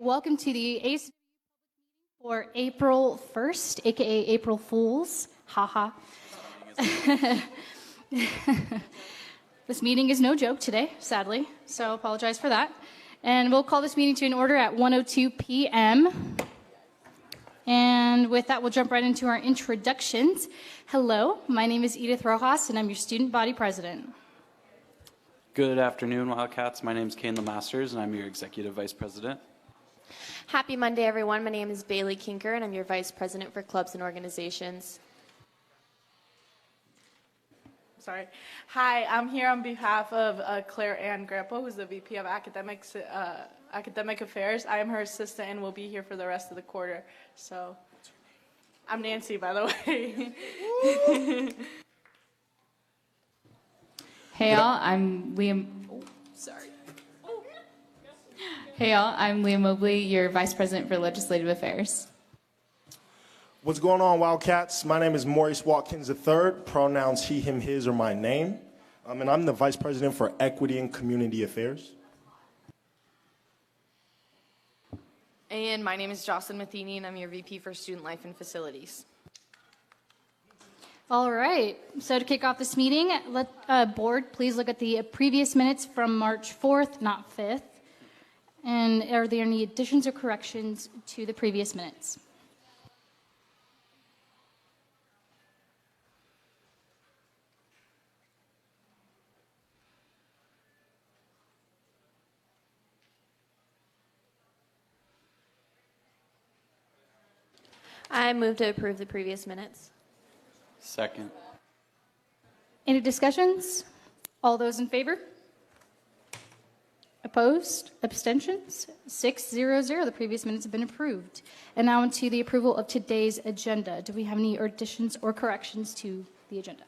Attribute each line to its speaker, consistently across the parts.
Speaker 1: Welcome to the ASCWU for April 1st, aka April Fools. Haha. This meeting is no joke today, sadly, so apologize for that. And we'll call this meeting to an order at 1:02 p.m. And with that, we'll jump right into our introductions. Hello, my name is Edith Rojas, and I'm your student body president.
Speaker 2: Good afternoon, Wildcats. My name is Kane Masters, and I'm your executive vice president.
Speaker 3: Happy Monday, everyone. My name is Bailey Kinker, and I'm your Vice President for Clubs and Organizations.
Speaker 4: Sorry. Hi, I'm here on behalf of Claire Ann Grappo, who's the VP of Academic Affairs. I am her assistant and will be here for the rest of the quarter. So, I'm Nancy, by the way.
Speaker 5: Hey y'all, I'm Liam. Hey y'all, I'm Liam Mobley, your Vice President for Legislative Affairs.
Speaker 6: What's going on, Wildcats? My name is Maurice Watkins III, pronouns he, him, his are my name, and I'm the Vice President for Equity and Community Affairs.
Speaker 7: And my name is Jocelyn Matheny, and I'm your VP for Student Life and Facilities.
Speaker 1: All right, so to kick off this meeting, board, please look at the previous minutes from March 4th, not 5th. And are there any additions or corrections to the previous minutes?
Speaker 3: I move to approve the previous minutes.
Speaker 2: Second.
Speaker 1: Any discussions? All those in favor? Opposed? Abstentions? 6-0-0. The previous minutes have been approved. And now into the approval of today's agenda. Do we have any additions or corrections to the agenda?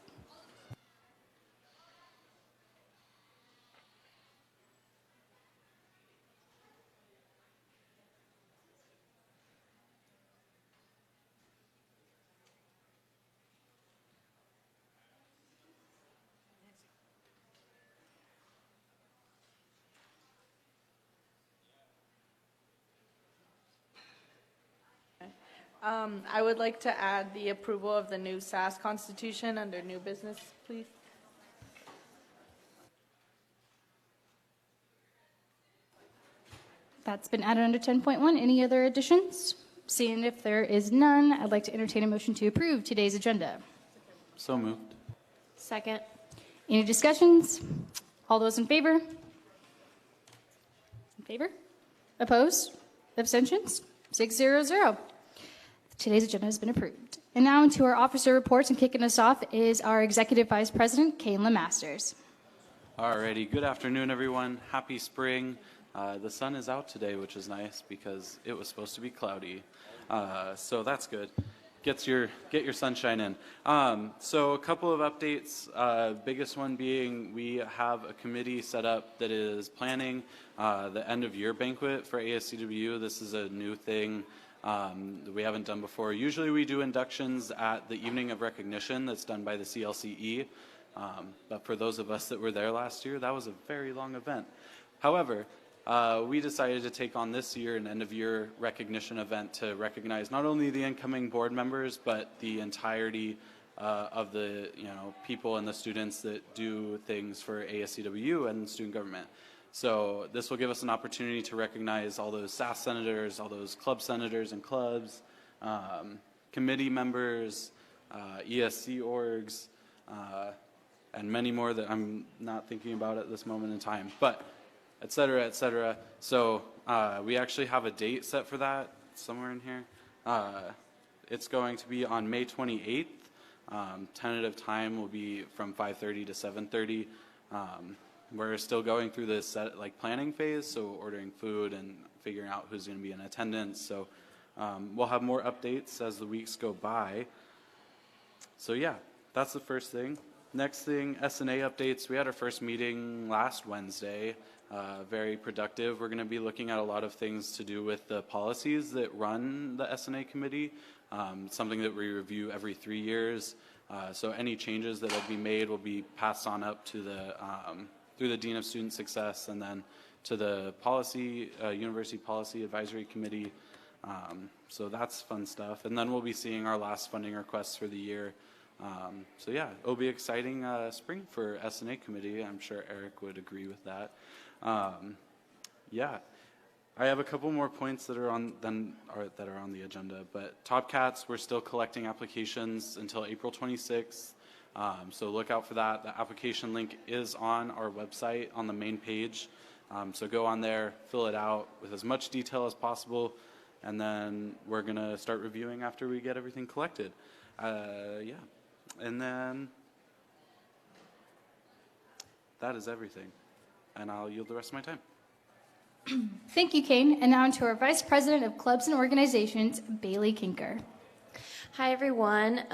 Speaker 4: I would like to add the approval of the new SAS Constitution under new business, please.
Speaker 1: That's been added under 10.1. Any other additions? Seeing if there is none, I'd like to entertain a motion to approve today's agenda.
Speaker 2: So moved.
Speaker 3: Second.
Speaker 1: Any discussions? All those in favor? In favor? Opposed? Abstentions? 6-0-0. Today's agenda has been approved. And now into our officer reports, and kicking us off is our Executive Vice President, Kane Masters.
Speaker 2: Alrighty, good afternoon, everyone. Happy spring. The sun is out today, which is nice because it was supposed to be cloudy. So that's good. Get your sunshine in. So a couple of updates. Biggest one being we have a committee set up that is planning the end of year banquet for ASCWU. This is a new thing that we haven't done before. Usually we do inductions at the evening of recognition that's done by the CLCE. But for those of us that were there last year, that was a very long event. However, we decided to take on this year an end-of-year recognition event to recognize not only the incoming board members, but the entirety of the people and the students that do things for ASCWU and student government. So this will give us an opportunity to recognize all those SAS senators, all those club senators and clubs, committee members, ESC orgs, and many more that I'm not thinking about at this moment in time. But et cetera, et cetera. So we actually have a date set for that somewhere in here. It's going to be on May 28th. Tentative time will be from 5:30 to 7:30. We're still going through this planning phase, so ordering food and figuring out who's going to be in attendance. So we'll have more updates as the weeks go by. So yeah, that's the first thing. Next thing, S&A updates. We had our first meeting last Wednesday. Very productive. We're going to be looking at a lot of things to do with the policies that run the S&A committee, something that we review every 3 years. So any changes that will be made will be passed on up to the through the Dean of Student Success and then to the University Policy Advisory Committee. So that's fun stuff. And then we'll be seeing our last funding requests for the year. So yeah, it'll be exciting spring for S&A committee. I'm sure Eric would agree with that. Yeah, I have a couple more points that are on the agenda. But Top Cats, we're still collecting applications until April 26th. So look out for that. The application link is on our website on the main page. So go on there, fill it out with as much detail as possible, and then we're going to start reviewing after we get everything collected. Yeah. And then that is everything. And I'll yield the rest of my time.
Speaker 1: Thank you, Kane. And now to our Vice President of Clubs and Organizations, Bailey Kinker.
Speaker 3: Hi, everyone.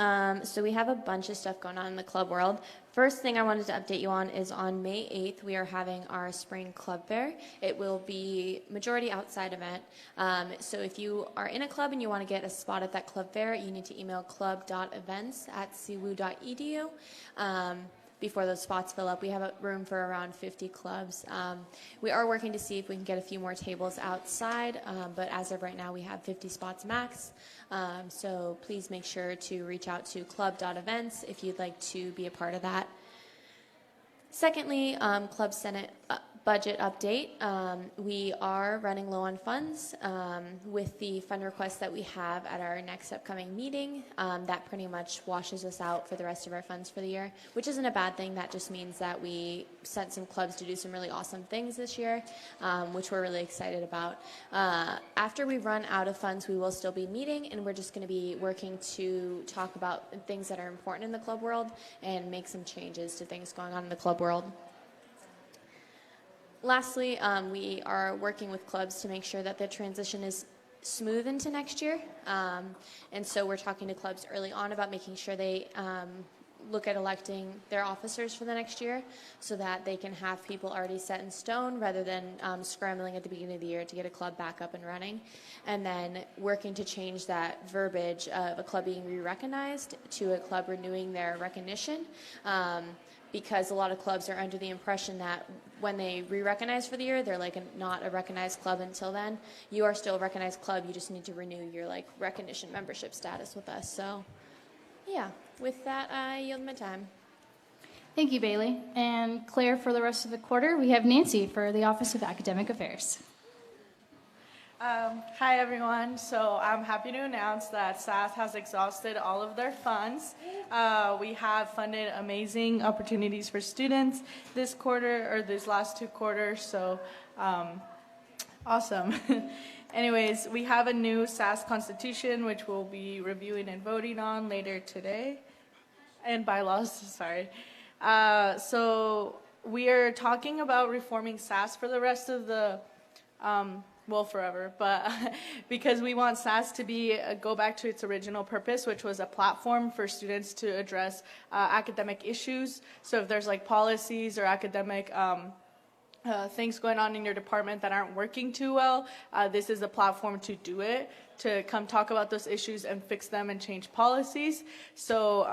Speaker 3: So we have a bunch of stuff going on in the club world. First thing I wanted to update you on is on May 8th, we are having our spring club fair. It will be majority outside event. So if you are in a club and you want to get a spot at that club fair, you need to email club.events@ascwu.edu. Before those spots fill up. We have a room for around 50 clubs. We are working to see if we can get a few more tables outside, but as of right now, we have 50 spots max. So please make sure to reach out to club.events if you'd like to be a part of that. Secondly, Club Senate budget update. We are running low on funds with the fund request that we have at our next upcoming meeting. That pretty much washes us out for the rest of our funds for the year, which isn't a bad thing. That just means that we sent some clubs to do some really awesome things this year, which we're really excited about. After we run out of funds, we will still be meeting, and we're just going to be working to talk about things that are important in the club world and make some changes to things going on in the club world. Lastly, we are working with clubs to make sure that the transition is smooth into next year. And so we're talking to clubs early on about making sure they look at electing their officers for the next year so that they can have people already set in stone rather than scrambling at the beginning of the year to get a club back up and running. And then working to change that verbiage of a club being re-recognized to a club renewing their recognition. Because a lot of clubs are under the impression that when they re-recognize for the year, they're like not a recognized club until then. You are still a recognized club. You just need to renew your recognition membership status with us. So, yeah, with that, I yield my time.
Speaker 1: Thank you, Bailey. And Claire, for the rest of the quarter, we have Nancy for the Office of Academic Affairs.
Speaker 4: Hi, everyone. So I'm happy to announce that SAS has exhausted all of their funds. We have funded amazing opportunities for students this quarter, or these last 2 quarters, so awesome. Anyways, we have a new SAS constitution, which we'll be reviewing and voting on later today, and bylaws, sorry. So we are talking about reforming SAS for the rest of the well, forever, but because we want SAS to go back to its original purpose, which was a platform for students to address academic issues. So if there's policies or academic things going on in your department that aren't working too well, this is a platform to do it, to come talk about those issues and fix them and change policies. So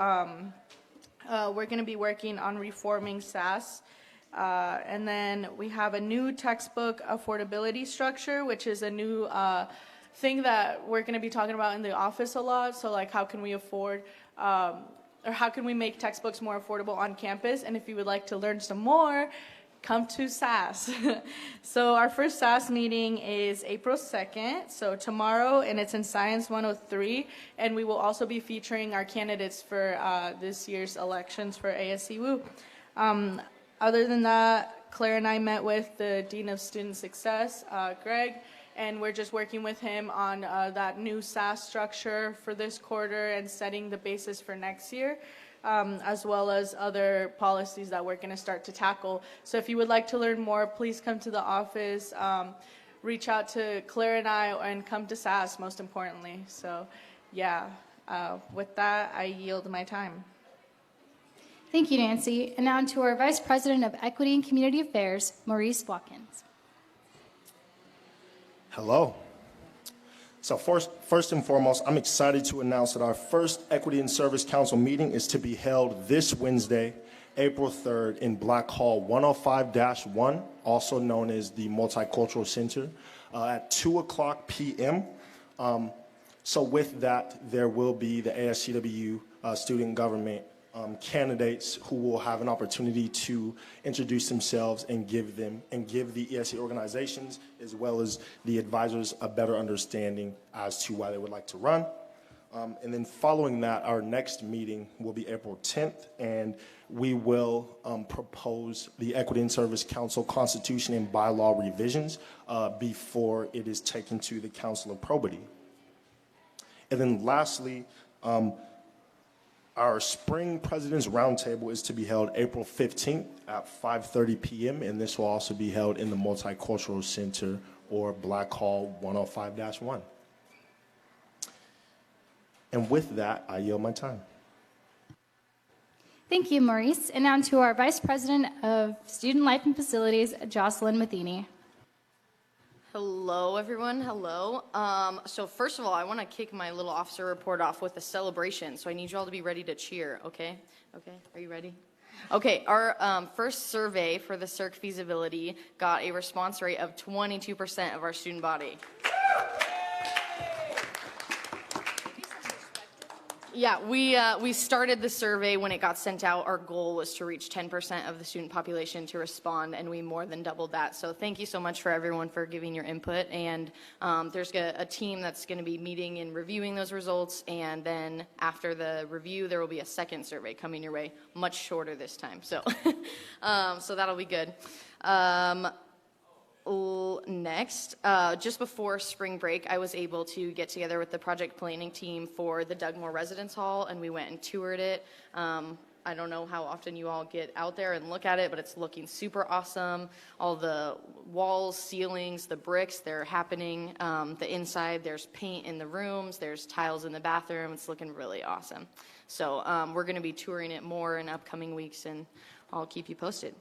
Speaker 4: we're going to be working on reforming SAS. And then we have a new textbook affordability structure, which is a new thing that we're going to be talking about in the office a lot. So how can we afford or how can we make textbooks more affordable on campus? And if you would like to learn some more, come to SAS. So our first SAS meeting is April 2nd, so tomorrow, and it's in Science 103. And we will also be featuring our candidates for this year's elections for ASCWU. Other than that, Claire and I met with the Dean of Student Success, Greg, and we're just working with him on that new SAS structure for this quarter and setting the basis for next year, as well as other policies that we're going to start to tackle. So if you would like to learn more, please come to the office, reach out to Claire and I, and come to SAS, most importantly. So, yeah, with that, I yield my time.
Speaker 1: Thank you, Nancy. And now to our Vice President of Equity and Community Affairs, Maurice Watkins.
Speaker 6: Hello. So first and foremost, I'm excited to announce that our first Equity and Service Council meeting is to be held this Wednesday April 3rd in Black Hall 105-1, also known as the Multicultural Center, at 2 o'clock p.m. So with that, there will be the ASCWU student government candidates who will have an opportunity to introduce themselves and give the ESC organizations as well as the advisors a better understanding as to why they would like to run. And then following that, our next meeting will be April 10th, and we will propose the Equity and Service Council Constitution and bylaw revisions before it is taken to the Council of Probity. And then lastly, our Spring President's Roundtable is to be held April 15th at 5:30 p.m., and this will also be held in the Multicultural Center or Black Hall 105-1. And with that, I yield my time.
Speaker 1: Thank you, Maurice. And now to our Vice President of Student Life and Facilities, Jocelyn Matheny.
Speaker 7: Hello, everyone. Hello. So first of all, I want to kick my little officer report off with a celebration. So I need you all to be ready to cheer. Okay? Okay. Are you ready? Okay. Our first survey for the CERC feasibility got a response rate of 22% of our student body. Yeah, we started the survey when it got sent out. Our goal was to reach 10% of the student population to respond, and we more than doubled that. So thank you so much for everyone for giving your input. And there's a team that's going to be meeting and reviewing those results. And then after the review, there will be a second survey coming your way, much shorter this time. So, so that'll be good. Next, just before spring break, I was able to get together with the project planning team for the Dugmore Residence Hall, and we went and toured it. I don't know how often you all get out there and look at it, but it's looking super awesome. All the walls, ceilings, the bricks, they're happening. The inside, there's paint in the rooms, there's tiles in the bathroom. It's looking really awesome. So we're going to be touring it more in upcoming weeks, and I'll keep you posted.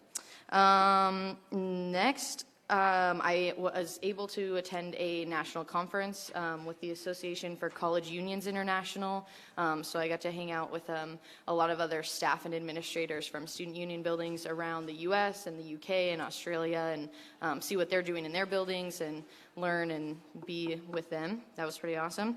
Speaker 7: Next, I was able to attend a national conference with the Association for College Unions International. So I got to hang out with a lot of other staff and administrators from student union buildings around the U.S. and the U.K. and Australia, and see what they're doing in their buildings and learn and be with them. That was pretty awesome.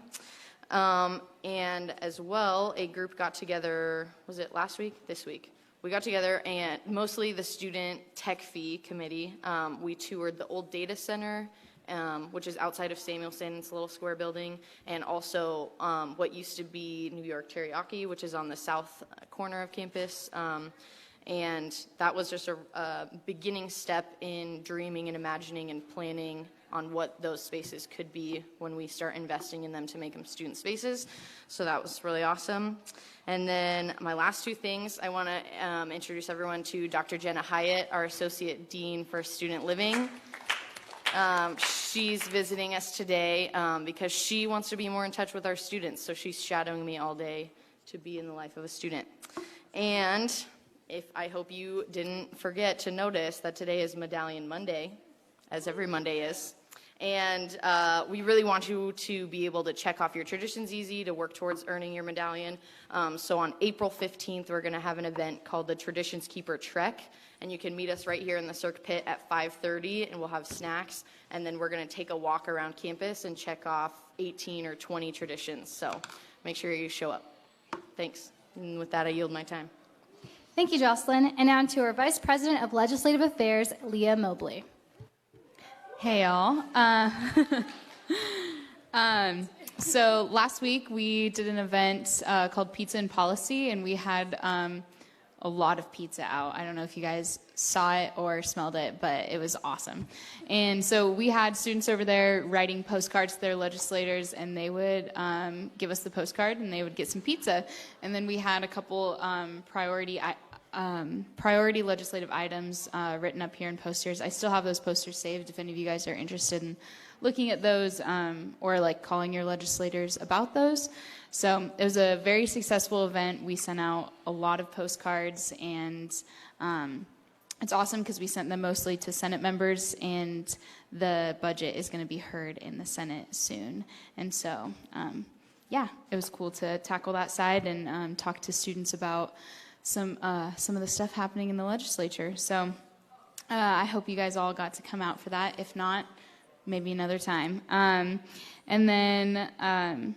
Speaker 7: And as well, a group got together, was it last week? This week. We got together, and mostly the student tech fee committee. We toured the old data center, which is outside of Samuelson. It's a little square building, and also what used to be New York Teriyaki, which is on the south corner of campus. And that was just a beginning step in dreaming and imagining and planning on what those spaces could be when we start investing in them to make them student spaces. So that was really awesome. And then my last two things, I want to introduce everyone to Dr. Jenna Hyatt, our Associate Dean for Student Living. She's visiting us today because she wants to be more in touch with our students, so she's shadowing me all day to be in the life of a student. And I hope you didn't forget to notice that today is Medallion Monday, as every Monday is. And we really want you to be able to check off your traditions easy to work towards earning your medallion. So on April 15th, we're going to have an event called the Traditions Keeper Trek. And you can meet us right here in the Cirque Pit at 5:30, and we'll have snacks. And then we're going to take a walk around campus and check off 18 or 20 traditions. So make sure you show up. Thanks. And with that, I yield my time.
Speaker 1: Thank you, Jocelyn. And now to our Vice President of Legislative Affairs, Leah Mobley.
Speaker 5: Hey, y'all. So last week we did an event called Pizza and Policy, and we had a lot of pizza out. I don't know if you guys saw it or smelled it, but it was awesome. And so we had students over there writing postcards to their legislators, and they would give us the postcard, and they would get some pizza. And then we had a couple priority legislative items written up here in posters. I still have those posters saved if any of you guys are interested in looking at those or like calling your legislators about those. So it was a very successful event. We sent out a lot of postcards, and it's awesome because we sent them mostly to Senate members, and the budget is going to be heard in the Senate soon. And so, yeah, it was cool to tackle that side and talk to students about some of the stuff happening in the legislature. So I hope you guys all got to come out for that. If not, maybe another time. And then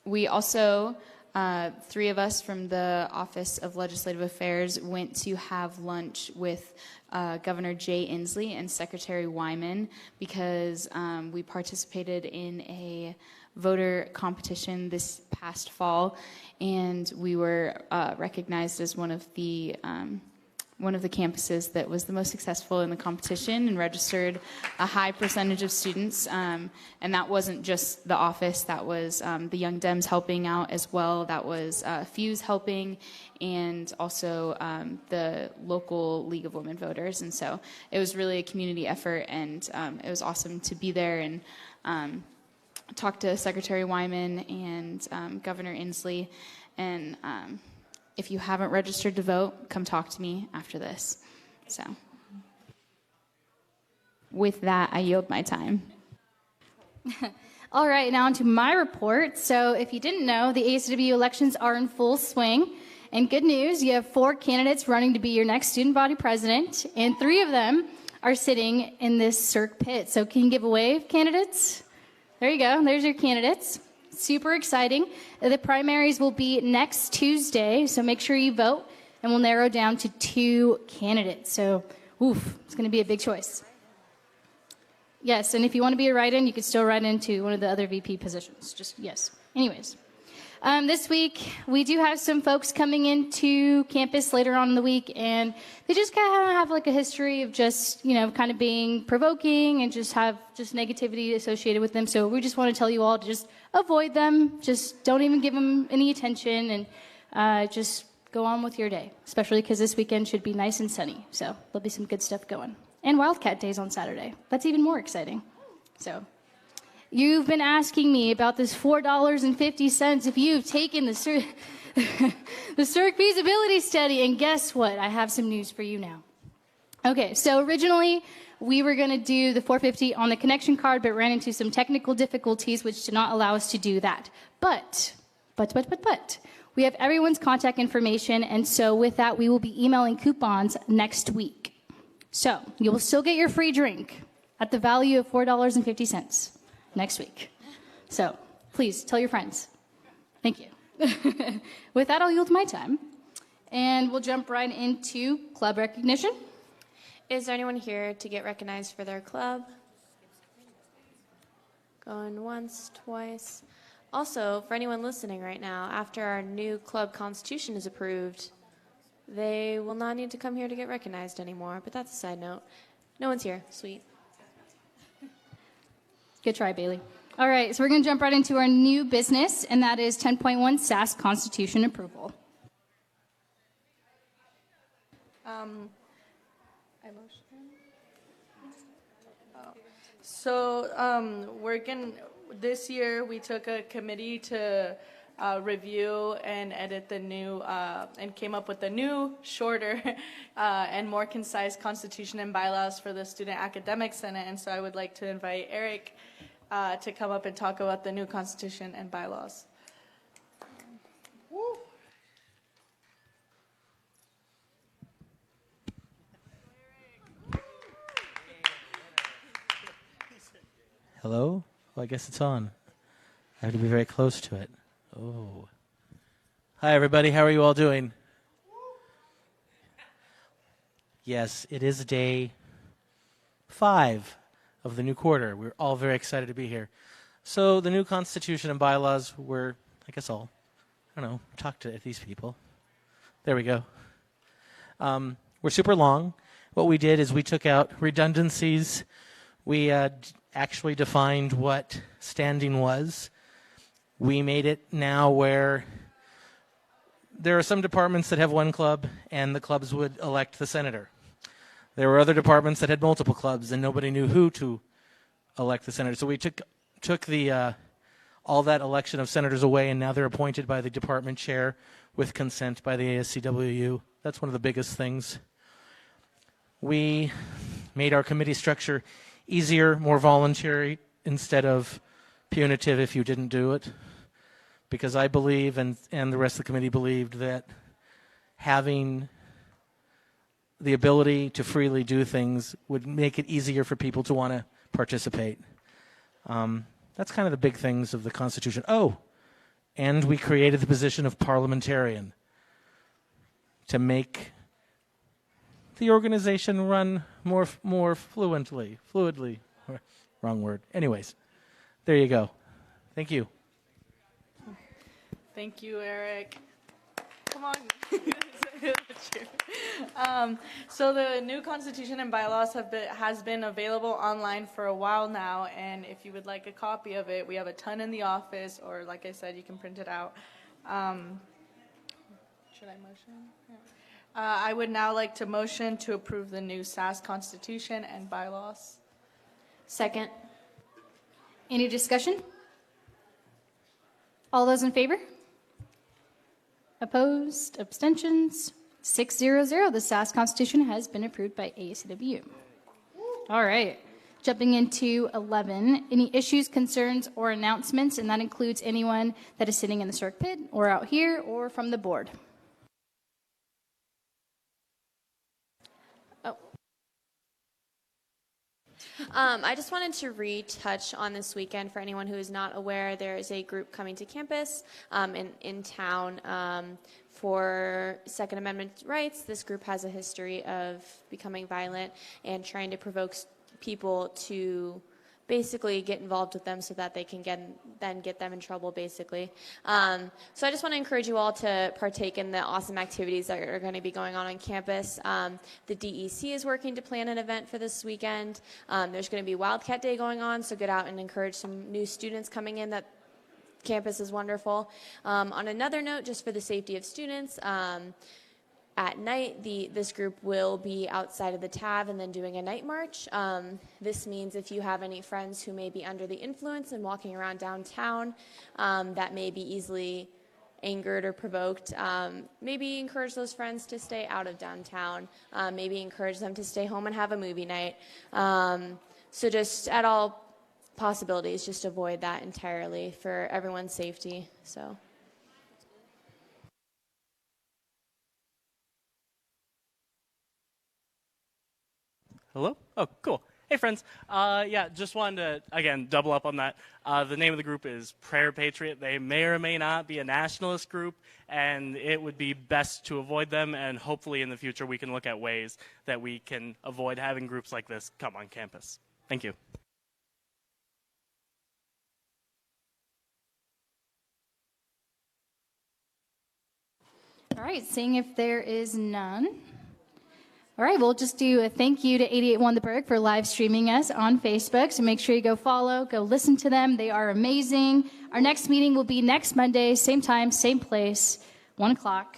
Speaker 5: we also, 3 of us from the Office of Legislative Affairs went to have lunch with Governor Jay Inslee and Secretary Wyman because we participated in a voter competition this past fall, and we were recognized as one of the campuses that was the most successful in the competition and registered a high percentage of students. And that wasn't just the office, that was the Young Dems helping out as well. That was Fuse helping, and also the local League of Women Voters. And so it was really a community effort, and it was awesome to be there and talk to Secretary Wyman and Governor Inslee. And if you haven't registered to vote, come talk to me after this. So with that, I yield my time.
Speaker 1: All right, now on to my report. So if you didn't know, the ASCWU elections are in full swing. And good news, you have 4 candidates running to be your next student body president, and 3 of them are sitting in this circ pit. So can you give a wave, candidates? There you go. There's your candidates. Super exciting. The primaries will be next Tuesday, so make sure you vote, and we'll narrow down to 2 candidates. So, it's going to be a big choice. Yes, and if you want to be a write-in, you can still write into one of the other VP positions. Just, yes. Anyways. This week, we do have some folks coming into campus later on in the week, and they just kind of have like a history of just, kind of being provoking and just have just negativity associated with them. So we just want to tell you all to just avoid them. Just don't even give them any attention, and just go on with your day, especially because this weekend should be nice and sunny. So there'll be some good stuff going. And Wildcat Days on Saturday. That's even more exciting. So you've been asking me about this $4.50 if you've taken the CERC feasibility study, and guess what? I have some news for you now. Okay, so originally we were going to do the $4.50 on the connection card, but ran into some technical difficulties which did not allow us to do that. But, we have everyone's contact information, and so with that, we will be emailing coupons next week. So you will still get your free drink at the value of $4.50 next week. So please tell your friends. Thank you. With that, I'll yield my time, and we'll jump right into club recognition.
Speaker 3: Is there anyone here to get recognized for their club? Going once, twice. Also, for anyone listening right now, after our new club constitution is approved, they will not need to come here to get recognized anymore, but that's a side note. No one's here. Sweet.
Speaker 1: Good try, Bailey. All right, so we're going to jump right into our new business, and that is 10.1 SAS Constitution approval.
Speaker 4: This year we took a committee to review and edit the new, and came up with a new, shorter, and more concise constitution and bylaws for the Student Academic Senate. And so I would like to invite Eric to come up and talk about the new constitution and bylaws.
Speaker 8: Hello? Well, I guess it's on. I have to be very close to it. Oh. Hi, everybody. How are you all doing? Yes, it is day 5 of the new quarter. We're all very excited to be here. So the new constitution and bylaws were, I guess I'll, talk to these people. There we go. We're super long. What we did is we took out redundancies. We actually defined what standing was. We made it now where there are some departments that have one club, and the clubs would elect the senator. There were other departments that had multiple clubs, and nobody knew who to elect the senator. So we took the all that election of senators away, and now they're appointed by the department chair with consent by the ASCWU. That's one of the biggest things. We made our committee structure easier, more voluntary, instead of punitive if you didn't do it. Because I believe, and the rest of the committee believed, that having the ability to freely do things would make it easier for people to want to participate. That's kind of the big things of the Constitution. Oh, and we created the position of parliamentarian to make the organization run more fluidly. Wrong word. Anyways, there you go. Thank you.
Speaker 4: Thank you, Eric. Come on. So the new constitution and bylaws has been available online for a while now, and if you would like a copy of it, we have a ton in the office, or like I said, you can print it out. Should I motion? Yeah. I would now like to motion to approve the new SAS constitution and bylaws.
Speaker 3: Second.
Speaker 1: Any discussion? All those in favor? Opposed? Abstentions? 600. The SAS Constitution has been approved by ASCWU. All right. Jumping into 11. Any issues, concerns, or announcements, and that includes anyone that is sitting in the circ pit or out here or from the board.
Speaker 3: I just wanted to retouch on this weekend for anyone who is not aware. There is a group coming to campus in town for Second Amendment rights. This group has a history of becoming violent and trying to provoke people to basically get involved with them so that they can get them in trouble, basically. So I just want to encourage you all to partake in the awesome activities that are going to be going on campus. The DEC is working to plan an event for this weekend. There's going to be Wildcat Day going on, so get out and encourage some new students coming in. That campus is wonderful. On another note, just for the safety of students, at night, this group will be outside of the TAV and then doing a night march. This means if you have any friends who may be under the influence and walking around downtown that may be easily angered or provoked, maybe encourage those friends to stay out of downtown. Maybe encourage them to stay home and have a movie night. So just at all possibilities, just avoid that entirely for everyone's safety. So.
Speaker 9: Hello? Oh, cool. Hey, friends. Yeah, just wanted to, again, double up on that. The name of the group is Prayer Patriot. They may or may not be a nationalist group, and it would be best to avoid them, and hopefully in the future we can look at ways that we can avoid having groups like this come on campus. Thank you.
Speaker 1: All right, seeing if there is none. All right, we'll just do a thank you to 88.1 The Berg for live streaming us on Facebook. So make sure you go follow, go listen to them. They are amazing. Our next meeting will be next Monday, same time, same place, 1 o'clock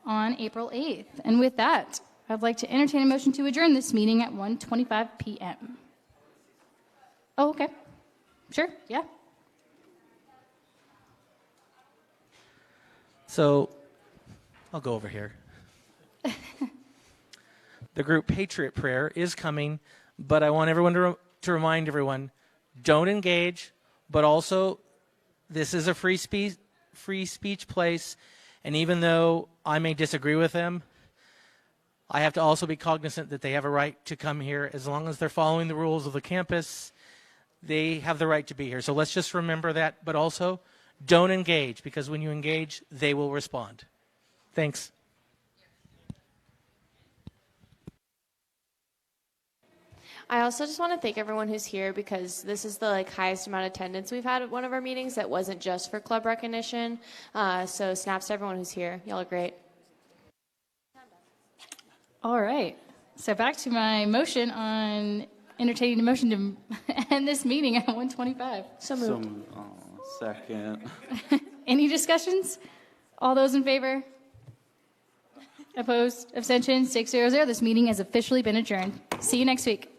Speaker 1: on April 8th. And with that, I'd like to entertain a motion to adjourn this meeting at 1:25 p.m. Oh, okay. Sure, yeah.
Speaker 8: So I'll go over here. The group Patriot Prayer is coming, but I want everyone to remind everyone, don't engage, but also this is a free speech place, and even though I may disagree with them, I have to also be cognizant that they have a right to come here. As long as they're following the rules of the campus, they have the right to be here. So let's just remember that, but also don't engage, because when you engage, they will respond. Thanks.
Speaker 3: I also just want to thank everyone who's here, because this is the highest amount of attendance we've had at one of our meetings that wasn't just for club recognition. So snaps to everyone who's here. Y'all are great.
Speaker 1: All right. So back to my motion on entertaining the motion to end this meeting at 1:25.
Speaker 3: So moved.
Speaker 2: Second.
Speaker 1: Any discussions? All those in favor? Opposed? Abstentions? 600. This meeting has officially been adjourned. See you next week.